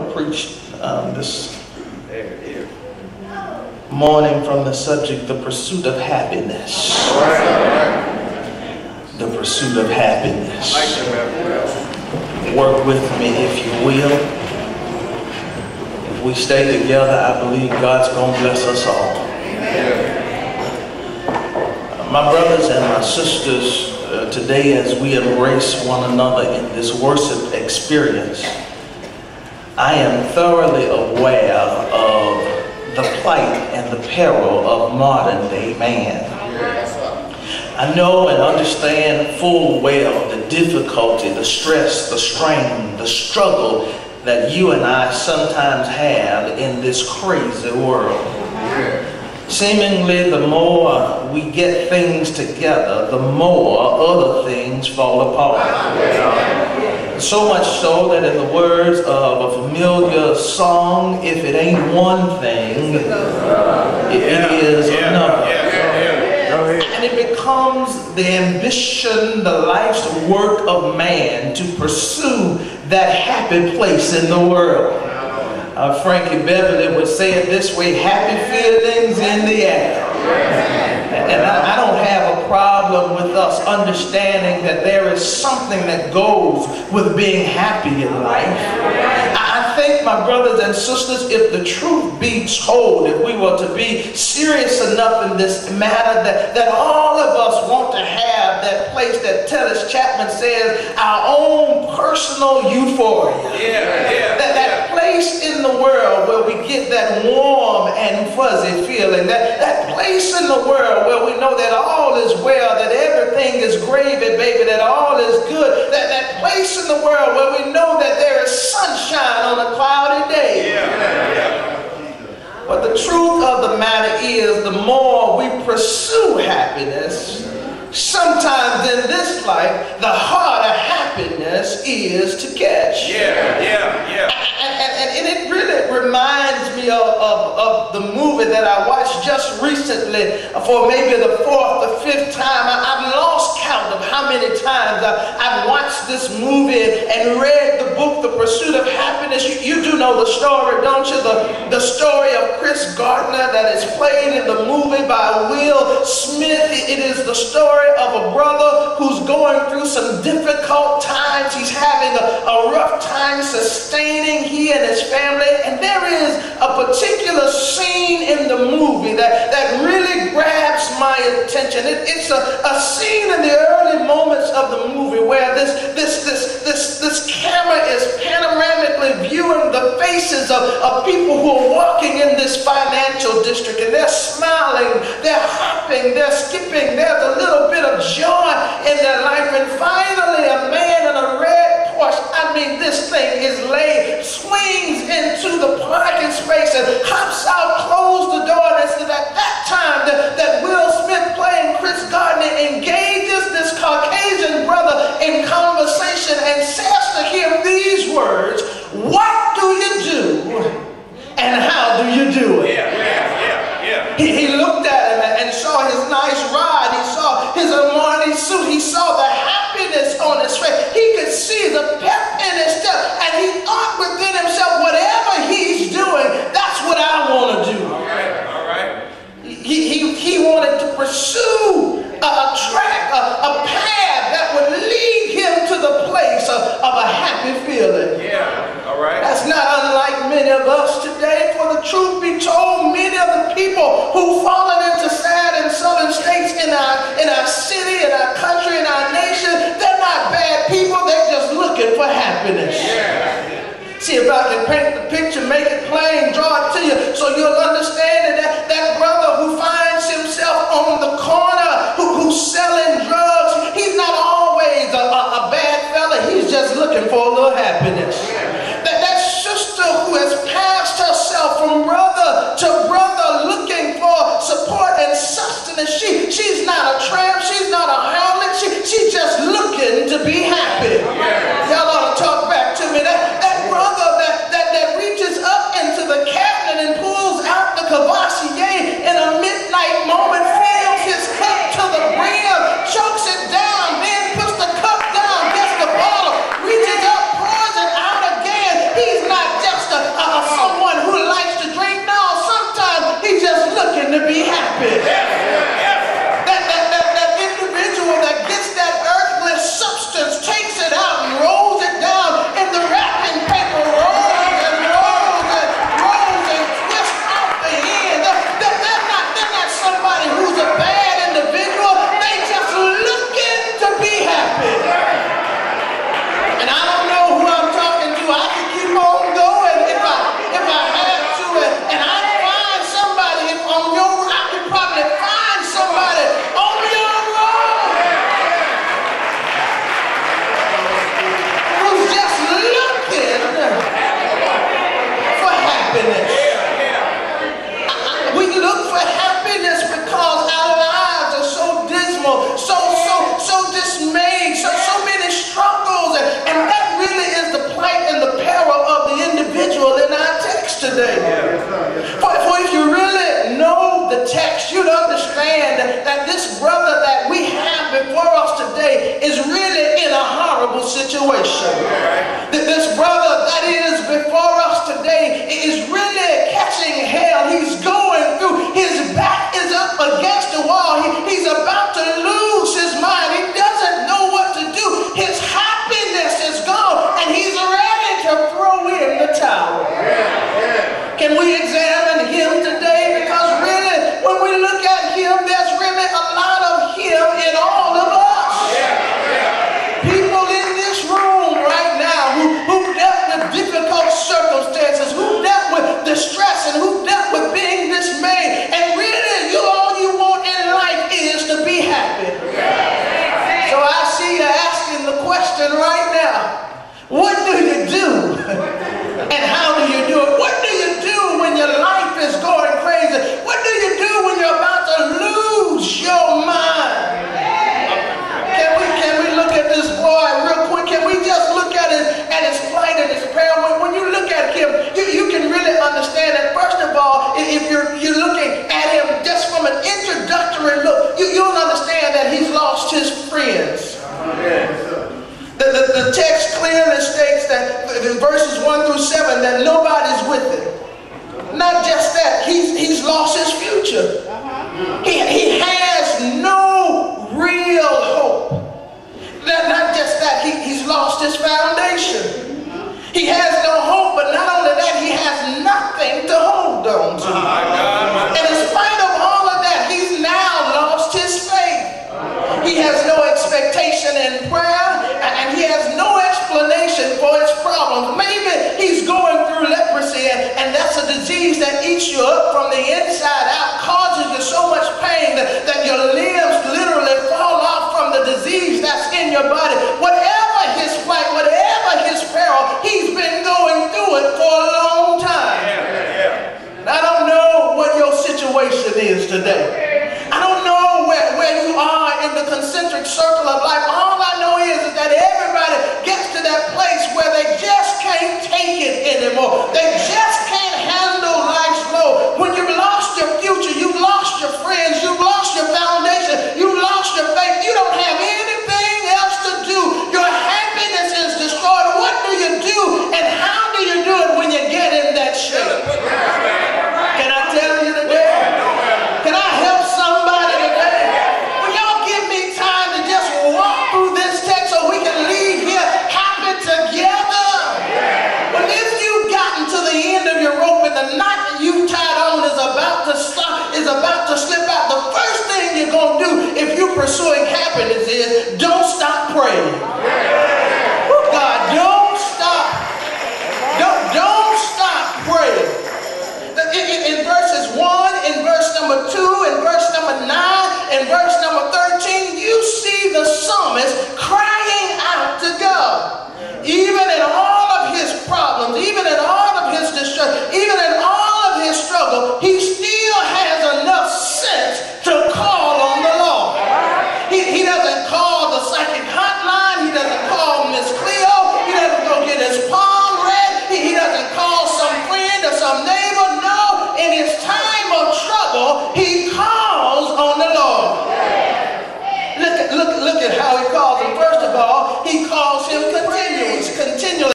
to preach this morning from the subject, the pursuit of happiness. The pursuit of happiness. Work with me if you will. If we stay together, I believe God's going to bless us all. My brothers and my sisters, today as we embrace one another in this worship experience, I am thoroughly aware of the plight and the peril of modern day man. I know and understand full well the difficulty, the stress, the strain, the struggle that you and I sometimes have in this crazy world. Seemingly, the more we get things together, the more other things fall apart. So much so that in the words of a familiar song, if it ain't one thing, it is another. And it becomes the ambition, the life's work of man to pursue that happy place in the world. Frankie Beverly would say it this way: happy feelings in the air. And I don't have a problem with us understanding that there is something that goes with being happy in life. I think, my brothers and sisters, if the truth be told, if we were to be serious enough in this matter, that all of us want to have that place that Tellis Chapman says, our own personal euphoria. That place in the world where we get that warm and fuzzy feeling, that place in the world where we know that all is well, that everything is gravy, baby, that all is good, that place in the world where we know that there is sunshine on a cloudy day. But the truth of the matter is, the more we pursue happiness, sometimes in this life, the harder happiness is to catch. And it really reminds me of the movie that I watched just recently for maybe the 4th or 5th time. I've lost count of how many times I've watched this movie and read the book, The Pursuit of Happiness. You do know the story, don't you? The story of Chris Gardner that is played in the movie by Will Smith. It is the story of a brother who's going through some difficult times. He's having a rough time sustaining he and his family, and there is a particular scene in the movie that really grabs my attention. It's a scene in the early moments of the movie where this camera is panoramically viewing the faces of people who are walking in this financial district, and they're smiling, they're hopping, they're skipping, there's a little bit of joy in their life, and finally a man in a red Porsche, I mean this thing is laid, swings into the parking space and hops out, closes the door, and it's at that time that Will Smith playing Chris Gardner engages this Caucasian brother in conversation and says to him these words: what do you do and how do you do it? He looked at him and saw his nice ride, he saw his Armani suit, he saw the happiness on his face, he could see the pep in his step, and he thought within himself, whatever he's doing, that's what I want to do. All right. He wanted to pursue a track, a path that would lead him to the place of a happy feeling. That's not unlike many of us today. For the truth be told, many of the people who've fallen into sad and southern states in our city, in our country, in our nation, they're not bad people, they're just looking for happiness. See, if I can paint the picture, make it plain, draw it to you, so you'll understand that brother who finds himself on the corner, who's selling drugs, he's not always a bad fella, he's just looking for a little happiness. That sister who has passed herself from brother to brother looking for support and sustenance, she's not a tramp, she's not a harlot, she's just looking to be happy. Y'all ought to talk back to me. That brother that reaches up into the cabinet and pulls out the Cavassier in a midnight moment, fills his cup to the brim, chokes it down, then puts the cup down, gets the bottle, reaches up, pours it out again. He's not just a portion. This brother that is before us today is really catching hell. He's going through. His back is up against the wall. He's about to lose his mind. He doesn't know what to do. His happiness is gone, and he's ready to throw in the towel. Can we examine him today? Because really, when we look at him, there's really a lot of him in all of us. People in this room right now who dealt with difficult circumstances, who dealt with distress, and who dealt with being dismayed. And really, all you want in life is to be happy. So I see you asking the question right now, what do you do? And how do you do it? What do you do when your life is going crazy? What do you do when you're about to lose your mind? Can we look at this boy real quick? Can we just look at his plight and his prayer? When you look at him, you can really understand that. First of all, if you're looking at him just from an introductory look, you'll understand that he's lost his friends. The text clearly states that in verses 1 through 7 that nobody's with him. Not just that, he's lost his future. He has no real hope. Not just that, he's lost his foundation. He has no hope, but not only that, he has nothing to hold on to. And in spite of all of that, he's now lost his faith. He has no expectation in prayer, and he has no explanation for his problems. Maybe he's going through leprosy, and that's a disease that eats you up from the inside out, causes you so much pain that your limbs literally fall off from the disease that's in your body. Whatever his plight, whatever his peril, he's been going through it for a long time. I don't know what your situation is today. I don't know where you are in the concentric circle of life. All I know is that everybody gets to that place where they just can't take it anymore. They just can't handle life's load. When you've lost your future, you've lost your friends, you've lost your foundation, you've lost your faith, you don't have anything else to do. Your happiness is destroyed. What do you do, and how do you do it when you get in that shape? Can I tell you today? Can I help somebody today? Will y'all give me time to just walk through this text so we can leave here happy together? Well, if you've gotten to the end of your rope and the knot that you tied on is about to stop, is about to slip out, the first thing you're going to do if you're pursuing